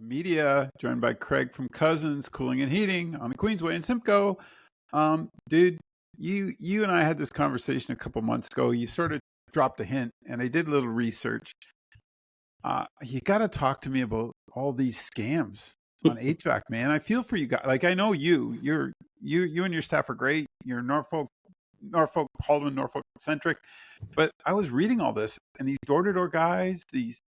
Media, joined by Craig from Causyn Cooling and Heating on the Queensway in Simcoe. Dude, you and I had this conversation a couple months ago. You sort of dropped a hint, and I did a little research. You got to talk to me about all these scams on HVAC, man. I feel for you guys. Like I know you and your staff are great. You're Norfolk, Haldeman, Norfolk centric. But I was reading all this, and these door-to-door guys, these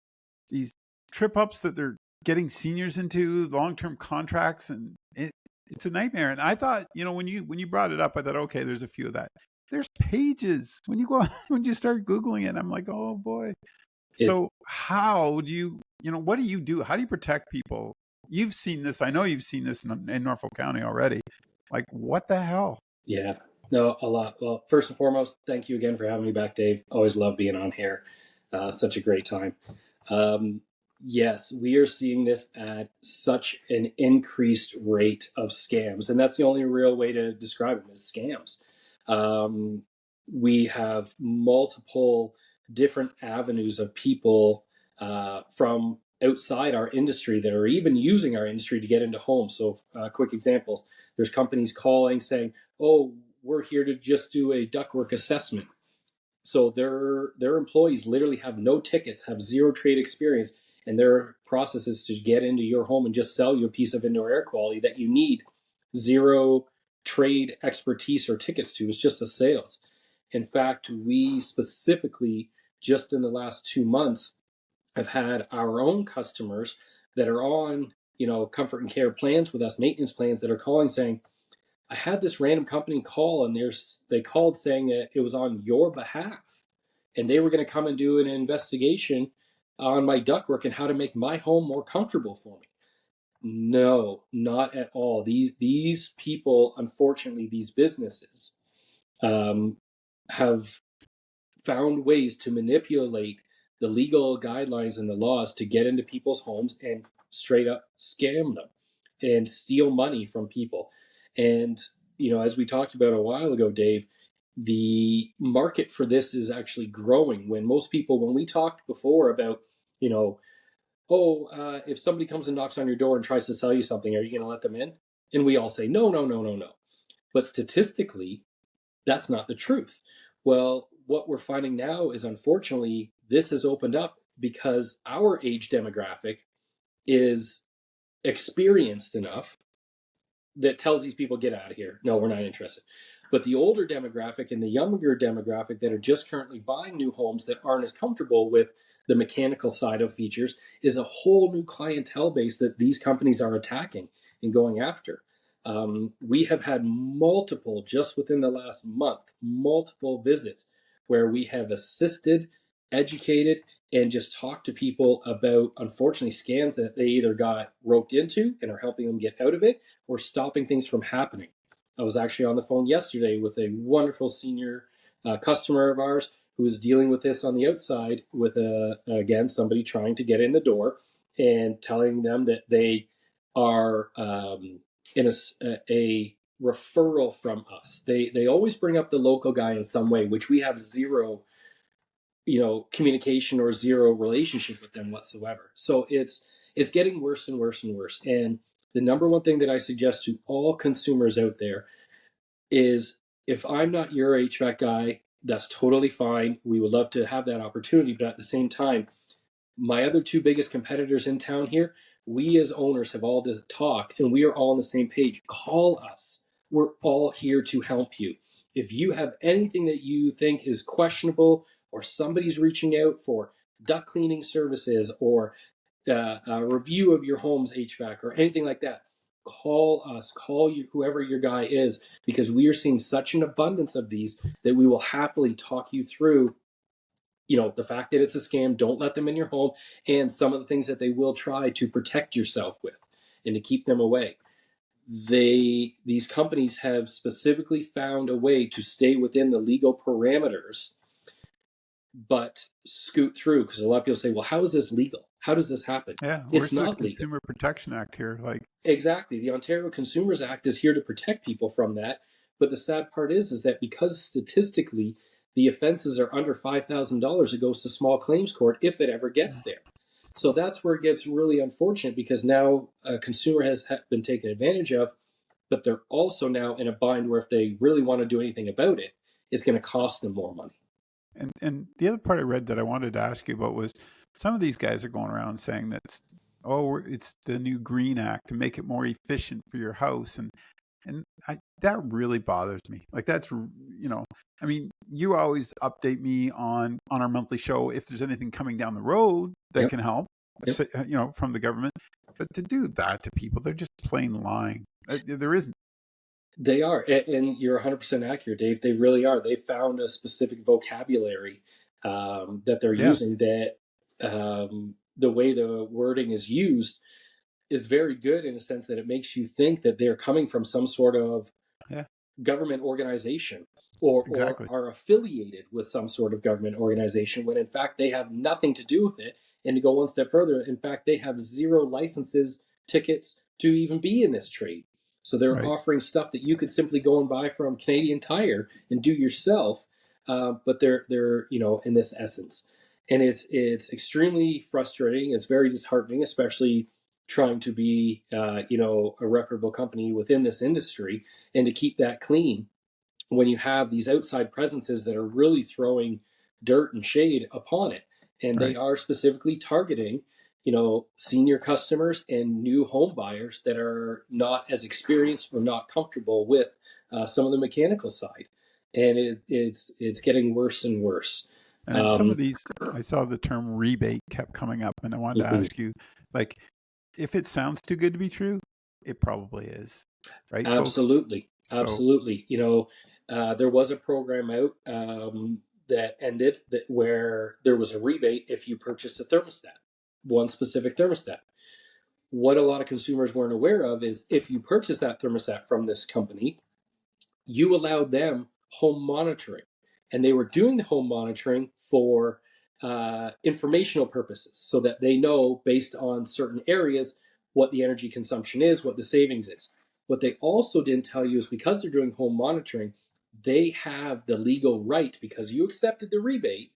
trip ups that they're getting seniors into long-term contracts, and it's a nightmare. And I thought, when you brought it up, I thought, okay, there's a few of that. There's pages when you go when you start Googling it. I'm like, oh boy. So how do what do you do? How do you protect people? You've seen this. I know you've seen this in Norfolk County already. Like, what the hell? Yeah, no, a lot. Well, first and foremost, thank you again for having me back, Dave. Always love being on here. Such a great time. Yes, we are seeing this at such an increased rate of scams, and that's the only real way to describe them as scams. We have multiple different avenues of people from outside our industry that are even using our industry to get into homes. So quick examples, there's companies calling saying, oh, we're here to just do a ductwork assessment. So their employees literally have no tickets, have zero trade experience, and their process is to get into your home and just sell you a piece of indoor air quality that you need zero trade expertise or tickets to. It's just a sales. In fact, we specifically, just in the last 2 months, have had our own customers that are on, comfort and care plans with us, maintenance plans, that are calling saying, I had this random company call, and they called saying that it was on your behalf, and they were going to come and do an investigation on my ductwork and how to make my home more comfortable for me. No, not at all. These people, unfortunately, these businesses have found ways to manipulate the legal guidelines and the laws to get into people's homes and straight up scam them and steal money from people. And, as we talked about a while ago, Dave, the market for this is actually growing. When we talked before about, if somebody comes and knocks on your door and tries to sell you something, are you going to let them in? And we all say, no, no, no, no, no. But statistically, that's not the truth. Well, what we're finding now is, unfortunately, this has opened up because our age demographic is experienced enough that tells these people, get out of here. No, we're not interested. But the older demographic and the younger demographic that are just currently buying new homes that aren't as comfortable with the mechanical side of features is a whole new clientele base that these companies are attacking and going after. We have had multiple, just within the last month, multiple visits where we have assisted, educated, and just talked to people about, unfortunately, scams that they either got roped into and are helping them get out of it, or stopping things from happening. I was actually on the phone yesterday with a wonderful senior customer of ours who was dealing with this on the outside with, again, somebody trying to get in the door and telling them that they are in a referral from us. They always bring up the local guy in some way, which we have zero communication or zero relationship with them whatsoever. So it's getting worse and worse and worse. And the number one thing that I suggest to all consumers out there is, if I'm not your HVAC guy, that's totally fine. We would love to have that opportunity. But at the same time, my other two biggest competitors in town here, we as owners have all talked, and we are all on the same page. Call us. We're all here to help you. If you have anything that you think is questionable, or somebody's reaching out for duct cleaning services, or a review of your home's HVAC, or anything like that, call us, call you, whoever your guy is, because we are seeing such an abundance of these that we will happily talk you through, the fact that it's a scam. Don't let them in your home, and some of the things that they will try to protect yourself with and to keep them away. These companies have specifically found a way to stay within the legal parameters, but scoot through, because a lot of people say, well, how is this legal? How does this happen? Yeah, It's where's the not legal. Consumer Protection Act here? Exactly. The Ontario Consumers Act is here to protect people from that. But the sad part is that because statistically the offenses are under $5,000, it goes to small claims court if it ever gets there. So that's where it gets really unfortunate, because now a consumer has been taken advantage of, but they're also now in a bind where if they really want to do anything about it, it's going to cost them more money. And the other part I read that I wanted to ask you about was some of these guys are going around saying that, oh, it's the new Green Act to make it more efficient for your house, and that really bothers me. Like that's, I mean, you always update me on our monthly show if there's anything coming down the road that Yep. can help, Yep. from the government. But to do that to people, they're just plain lying. There isn't. They are, and you're 100% accurate, Dave. They really are. They found a specific vocabulary that they're Yeah, using, that the way the wording is used is very good, in a sense that it makes you think that they're coming from some sort of yeah, government organization, or exactly. are affiliated with some sort of government organization, when in fact they have nothing to do with it. And to go one step further, in fact, they have zero licenses, tickets to even be in this trade. So they're Right. offering stuff that you could simply go and buy from Canadian Tire and do yourself, but they're in this essence, and it's extremely frustrating. It's very disheartening, especially trying to be a reputable company within this industry, and to keep that clean when you have these outside presences that are really throwing dirt and shade upon it. And they Right. are specifically targeting senior customers and new home buyers that are not as experienced or not comfortable with some of the mechanical side. And it's getting worse and worse. And then some of um, these, I saw the term rebate kept coming up, and I wanted to ask you, like, if it sounds too good to be true, it probably is, right, folks? Absolutely, So, absolutely. There was a program out that ended, that where there was a rebate if you purchased a thermostat, one specific thermostat. What a lot of consumers weren't aware of is, if you purchase that thermostat from this company, you allowed them home monitoring, and they were doing the home monitoring for informational purposes, so that they know, based on certain areas, what the energy consumption is, what the savings is. What they also didn't tell you is, because they're doing home monitoring, they have the legal right, because you accepted the rebate,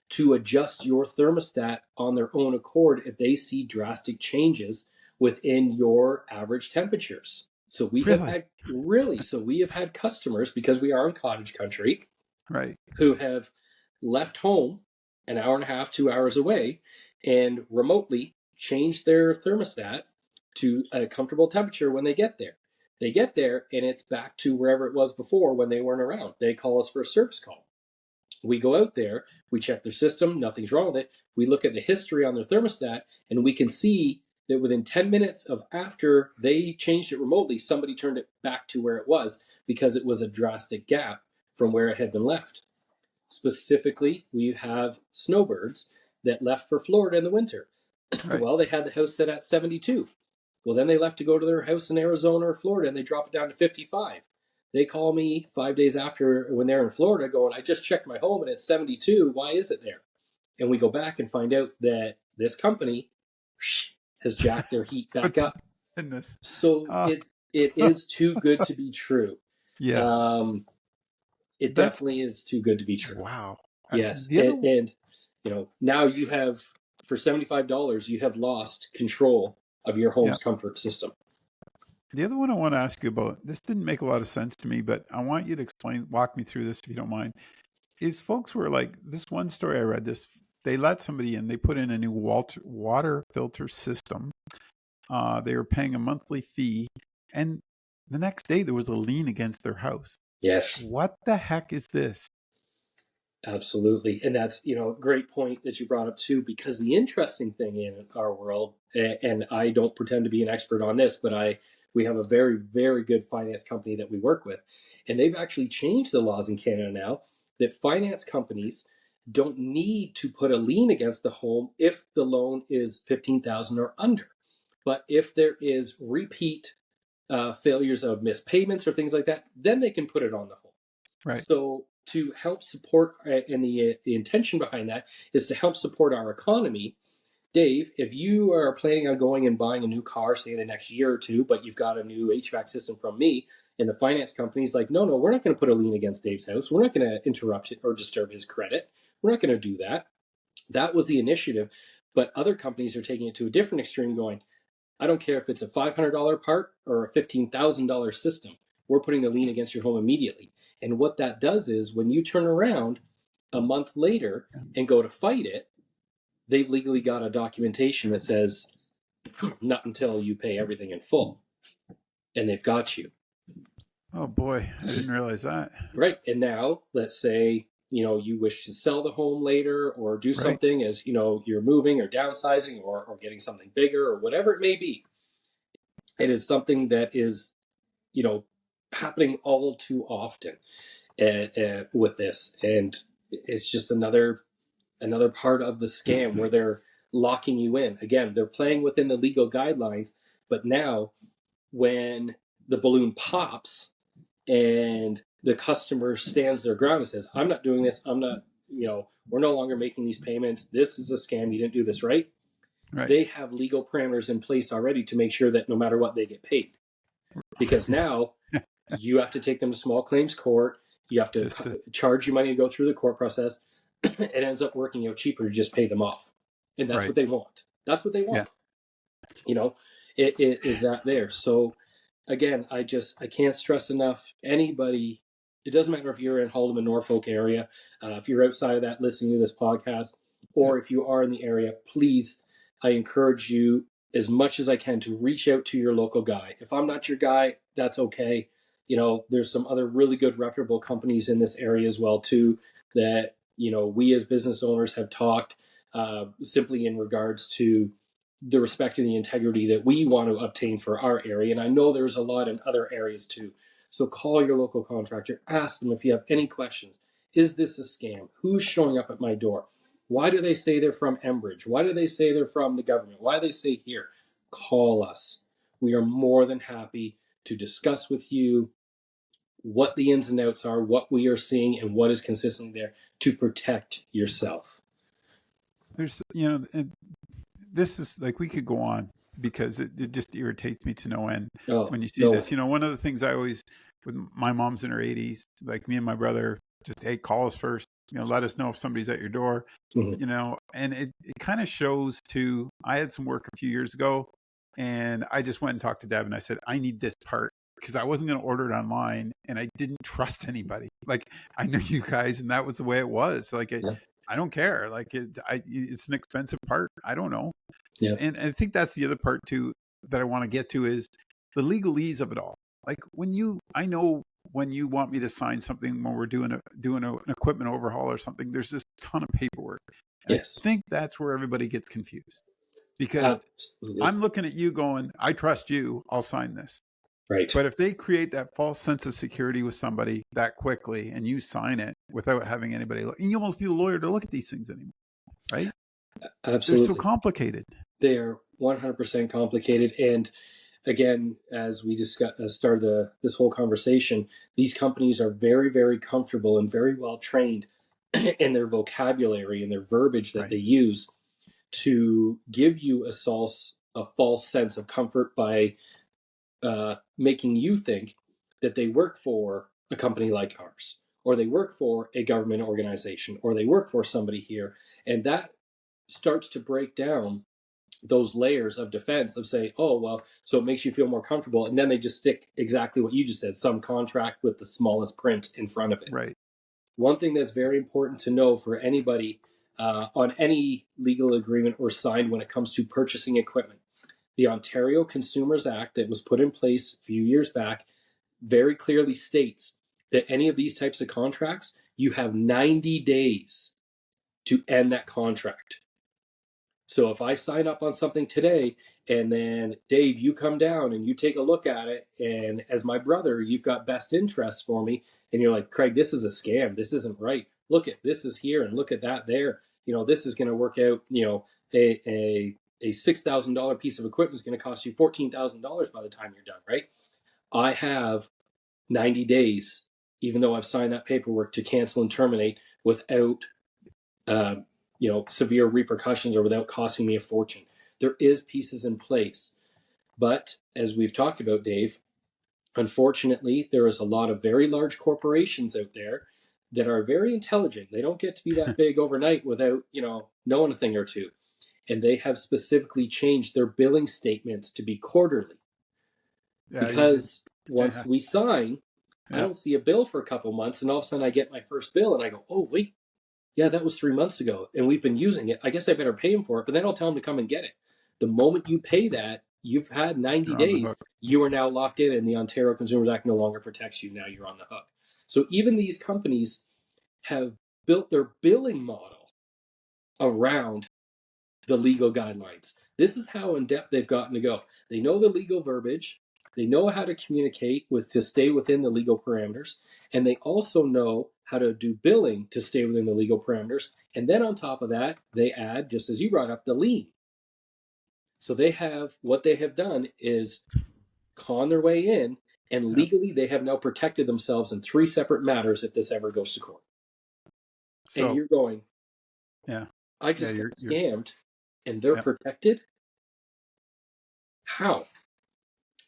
to adjust your thermostat on their own accord if they see drastic changes within your average temperatures. So we have really? had really, so we have had customers, because we are in cottage country, Right. who have left home an hour and a half, 2 hours away, and remotely changed their thermostat to a comfortable temperature when they get there. They get there and it's back to wherever it was before when they weren't around. They call us for a service call. We go out there, we check their system, nothing's wrong with it. We look at the history on their thermostat, and we can see that within 10 minutes of after they changed it remotely, somebody turned it back to where it was, because it was a drastic gap from where it had been left. Specifically, we have snowbirds that left for Florida in the winter. Right. Well, they had the house set at 72. Well, then they left to go to their house in Arizona or Florida, and they drop it down to 55. They call me 5 days after, when they're in Florida, going, I just checked my home and it's 72. Why is it there? And we go back and find out that this company has jacked their heat Oh, back up. goodness. So Uh, it is too good to be true. yes. Um, it That's definitely is too good to be true. wow. Yes, The other and now you have, for $75, you have lost control of your Yeah. home's comfort system. The other one I want to ask you about, this didn't make a lot of sense to me, but I want you to walk me through this if you don't mind. Is folks were like, this one story I read, this they let somebody in, they put in a new water filter system. They were paying a monthly fee, and the next day there was a lien against their house. Yes, What the heck is this? absolutely. And that's, great point that you brought up too, because the interesting thing in our world, and I don't pretend to be an expert on this, but we have a very, very good finance company that we work with, and they've actually changed the laws in Canada now, that finance companies don't need to put a lien against the home if the loan is 15,000 or under. But if there is repeat failures of missed payments or things like that, then they can put it on the home. Right. So to help support, and the intention behind that is to help support our economy. Dave, if you are planning on going and buying a new car, say in the next year or two, but you've got a new HVAC system from me, and the finance company's like, no, we're not going to put a lien against Dave's house. We're not going to interrupt or disturb his credit. We're not going to do that. That was the initiative. But other companies are taking it to a different extreme, going, I don't care if it's a $500 part or a $15,000 system. We're putting the lien against your home immediately. And what that does is when you turn around a month later and go to fight it, they've legally got a documentation that says not until you pay everything in full. And they've got you. Oh boy, I didn't realize that. Right. And now let's say, you wish to sell the home later or do something as, you're moving or downsizing or getting something bigger or whatever it may be. It is something that is, happening all too often with this. And it's just another part of the scam where they're locking you in. Again, they're playing within the legal guidelines, but now when the balloon pops and the customer stands their ground and says, I'm not doing this, I'm not, we're no longer making these payments, this is a scam, you didn't do this right. They have legal parameters in place already to make sure that no matter what, they get paid. Because now you have to take them to small claims court, you have to charge you money to go through the court process. It ends up working out cheaper to just pay them off. And that's what they want. That's what they want. Yeah. It is that there. So again, I can't stress enough, anybody, it doesn't matter if you're in Haldeman, Norfolk area, if you're outside of that listening to this podcast, or if you are in the area, please, I encourage you as much as I can to reach out to your local guy. If I'm not your guy, that's okay. There's some other really good reputable companies in this area as well too, that, we as business owners have talked simply in regards to the respect and the integrity that we want to obtain for our area. And I know there's a lot in other areas too. So call your local contractor, ask them if you have any questions. Is this a scam? Who's showing up at my door? Why do they say they're from Enbridge? Why do they say they're from the government? Why do they say here? Call us. We are more than happy to discuss with you what the ins and outs are, what we are seeing, and what is consistently there to protect yourself. There's, this is like, we could go on because it just irritates me to no end when you see this. One of the things I always, with my mom's in her 80s, like me and my brother, just, hey, call us first, let us know if somebody's at your door, and it kind of shows too. I had some work a few years ago and I just went and talked to Deb and I said, I need this part, because I wasn't going to order it online and I didn't trust anybody. Like, I knew you guys and that was the way it was. Like, I don't care. Like, it's an expensive part. I don't know. Yeah. And I think that's the other part too that I want to get to is the legalese of it all. Like, I know when you want me to sign something when we're doing an equipment overhaul or something, there's this ton of paperwork. And I think that's where everybody gets confused, because I'm looking at you going, I trust you, I'll sign this. Right. But if they create that false sense of security with somebody that quickly and you sign it without having anybody look, you almost need a lawyer to look at these things anymore, right? Absolutely. They're so complicated. They are 100% complicated. And again, as we started this whole conversation, these companies are very, very comfortable and very well trained in their vocabulary and their verbiage that they use to give you a false sense of comfort by making you think that they work for a company like ours, or they work for a government organization, or they work for somebody here. And that starts to break down those layers of defense of say, oh, well, so it makes you feel more comfortable. And then they just stick exactly what you just said, some contract with the smallest print in front of it. Right. One thing that's very important to know for anybody on any legal agreement or signed when it comes to purchasing equipment, the Ontario Consumers Act that was put in place a few years back very clearly states that any of these types of contracts, you have 90 days to end that contract. So if I sign up on something today and then, Dave, you come down and you take a look at it, and as my brother, you've got best interests for me, and you're like, Craig, this is a scam. This isn't right. Look at this is here and look at that there. This is going to work out, a $6,000 piece of equipment is going to cost you $14,000 by the time you're done, right? I have 90 days, even though I've signed that paperwork, to cancel and terminate without severe repercussions or without costing me a fortune. There is pieces in place. But as we've talked about, Dave, unfortunately, there is a lot of very large corporations out there that are very intelligent. They don't get to be that big overnight without, knowing a thing or two. and they have specifically changed their billing statements to be quarterly. Yeah, you did. Because once we sign, I Yeah. don't see a bill for a couple months, and all of a sudden I get my first bill, and I go, oh, wait, yeah, that was 3 months ago, and we've been using it. I guess I better pay him for it, but then I'll tell him to come and get it. The moment you pay that, you've had 90 You're on the days, hook. you are now locked in, and the Ontario Consumers Act no longer protects you. Now you're on the hook. So even these companies have built their billing model around the legal guidelines. This is how in depth they've gotten to go. They know the legal verbiage, they know how to communicate with to stay within the legal parameters, and they also know how to do billing to stay within the legal parameters. And then on top of that, they add, just as you brought up, the lien. So they have what they have done is con their way in, and Yep. legally they have now protected themselves in 3 separate matters if this ever goes to court. And So you're going, yeah, I yeah, just got you're scammed, and they're yeah. protected? How?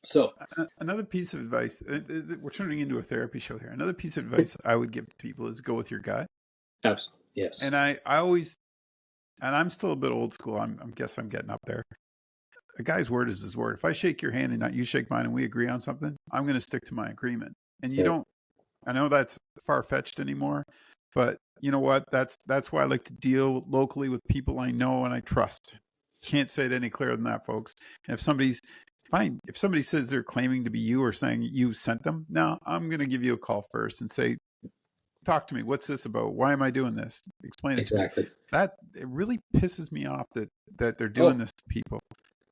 So, Another piece of advice. We're turning into a therapy show here. Another piece of advice I would give to people is go with your gut. absolutely, yes. And I always, and I'm still a bit old school. I'm guess I'm getting up there. A guy's word is his word. If I shake your hand and not you shake mine and we agree on something, I'm going to stick to my agreement. And you Yeah. don't, I know that's far fetched anymore, but you know what? That's why I like to deal locally with people I know and I trust. Can't say it any clearer than that, folks. And if somebody's fine, if somebody says they're claiming to be you or saying you sent them, now I'm going to give you a call first and say, talk to me. What's this about? Why am I doing this? Explain it to me. Exactly. That it really pisses me off that they're doing Oh, this to people.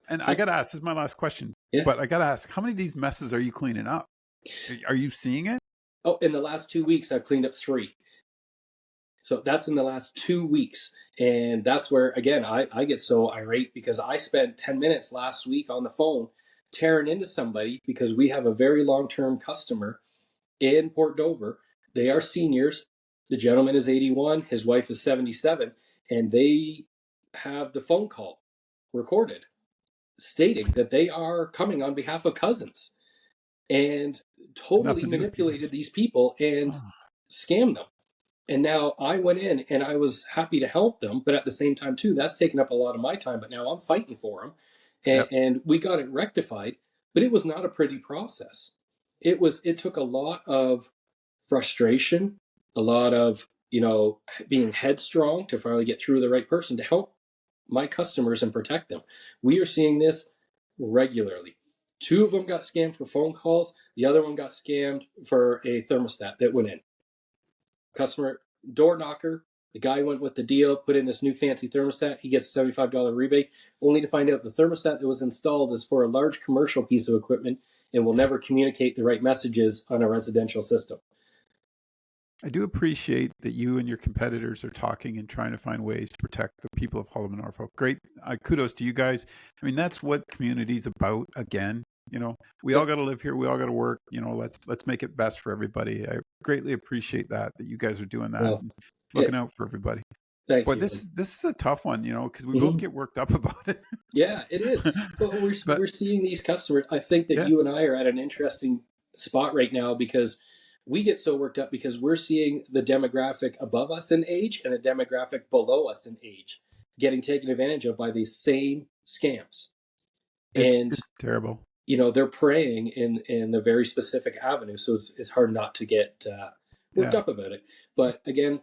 And I oh, got to ask, this is my last question, yeah. but I got to ask, how many of these messes are you cleaning up? Are you seeing it? Oh, in the last 2 weeks, I've cleaned up 3. So that's in the last 2 weeks. And that's where, again, I get so irate because I spent 10 minutes last week on the phone tearing into somebody because we have a very long term customer in Port Dover. They are seniors. The gentleman is 81, his wife is 77, and they have the phone call recorded stating that they are coming on behalf of Cousins and totally Nothing to do with you manipulated guys. these people and Oh, scammed them. And now I went in and I was happy to help them, but at the same time too, that's taken up a lot of my time. But now I'm fighting for them, yep. and we got it rectified. But it was not a pretty process. It took a lot of frustration, a lot of being headstrong to finally get through the right person to help my customers and protect them. We are seeing this regularly. 2 of them got scammed for phone calls. The other one got scammed for a thermostat that went in. Customer door knocker. The guy went with the deal, put in this new fancy thermostat. He gets a $75 rebate, only to find out the thermostat that was installed is for a large commercial piece of equipment and will never communicate the right messages on a residential system. I do appreciate that you and your competitors are talking and trying to find ways to protect the people of Hullum and Norfolk. Great. Kudos to you guys. I mean, that's what community's about. Again, we all Yep, got to live here. We all got to work. Let's make it best for everybody. I greatly appreciate that you guys are doing that well, and looking it, out for everybody. thank Boy, you. this is a tough one, because we both Mhm. get worked up about it. Yeah, it is. But we're But we're seeing these customers. I think that yeah, you and I are at an interesting spot right now because we get so worked up because we're seeing the demographic above us in age and the demographic below us in age getting taken advantage of by these same scams. it's And it's terrible. they're preying in the very specific avenue, so it's hard not to get worked Yeah. up about it. But again,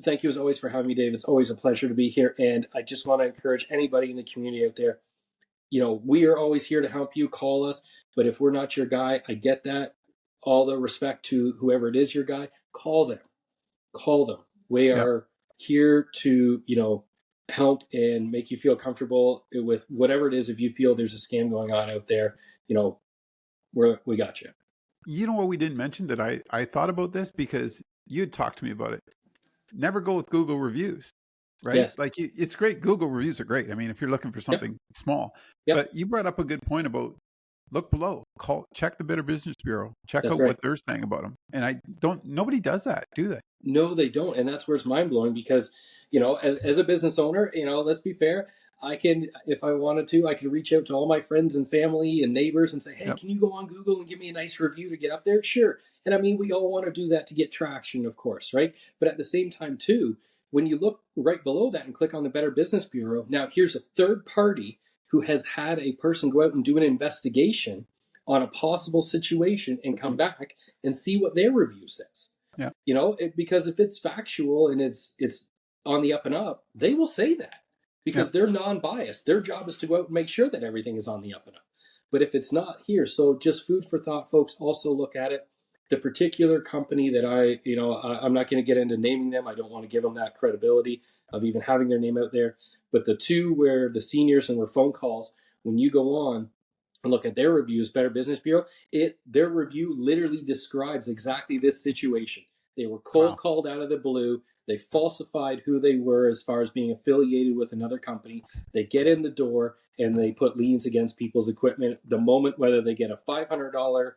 thank you as always for having me, Dave. It's always a pleasure to be here, and I just want to encourage anybody in the community out there. We are always here to help you. Call us, but if we're not your guy, I get that. All the respect to whoever it is your guy. Call them. Call them. We Yep. are here to help and make you feel comfortable with whatever it is. If you feel there's a scam going on out there, we got you. You know what we didn't mention that I thought about this because you had talked to me about it. Never go with Google reviews, right? Yes. Like it's great. Google reviews are great. I mean, if you're looking for Yep. something small, Yep. but you brought up a good point about look below, check the Better Business Bureau, check That's out right. what they're saying about them. And nobody does that, do they? No, they don't, and that's where it's mind blowing because, as a business owner, let's be fair. I can, if I wanted to, I could reach out to all my friends and family and neighbors and say, "Hey, Yep. can you go on Google and give me a nice review to get up there?" Sure, and I mean, we all want to do that to get traction, of course, right? But at the same time, too, When you look right below that and click on the Better Business Bureau, now here's a third party who has had a person go out and do an investigation on a possible situation and come back and see what their review says. Yeah. Because if it's factual and it's on the up and up, they will say that because they're non-biased. Their job is to go out and make sure that everything is on the up and up. But if it's not here, so just food for thought, folks. Also look at it. The particular company that I'm not going to get into naming them. I don't want to give them that credibility of even having their name out there. But the two where the seniors and were phone calls, when you go on and look at their reviews, Better Business Bureau, their review literally describes exactly this situation. They were cold called out of the blue. They falsified who they were as far as being affiliated with another company. They get in the door and they put liens against people's equipment. The moment, whether they get a $500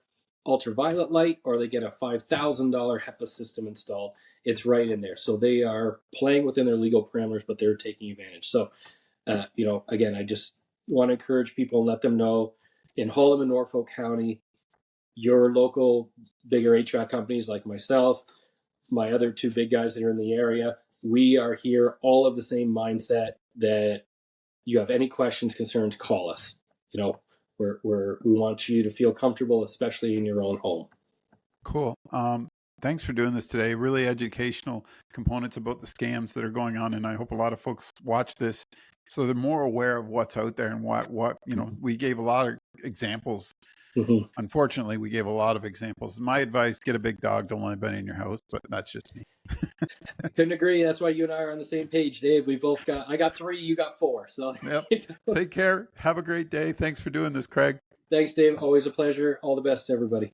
ultraviolet light or they get a $5,000 HEPA system installed, it's right in there. So they are playing within their legal parameters, but they're taking advantage. So, again, I just want to encourage people and let them know in Hallam and Norfolk County, your local bigger HVAC companies like myself, my other two big guys that are in the area, we are here all of the same mindset that you have any questions, concerns, call us. We want you to feel comfortable, especially in your own home. Cool. Thanks for doing this today. Really educational components about the scams that are going on. And I hope a lot of folks watch this so they're more aware of what's out there and what we gave a lot of examples. Mm-hmm. Unfortunately, we gave a lot of examples. My advice, get a big dog, don't let anybody in your house, but that's just me. I couldn't agree. That's why you and I are on the same page, Dave. I got 3, you got 4. So yep. Take care. Have a great day. Thanks for doing this, Craig. Thanks, Dave. Always a pleasure. All the best to everybody.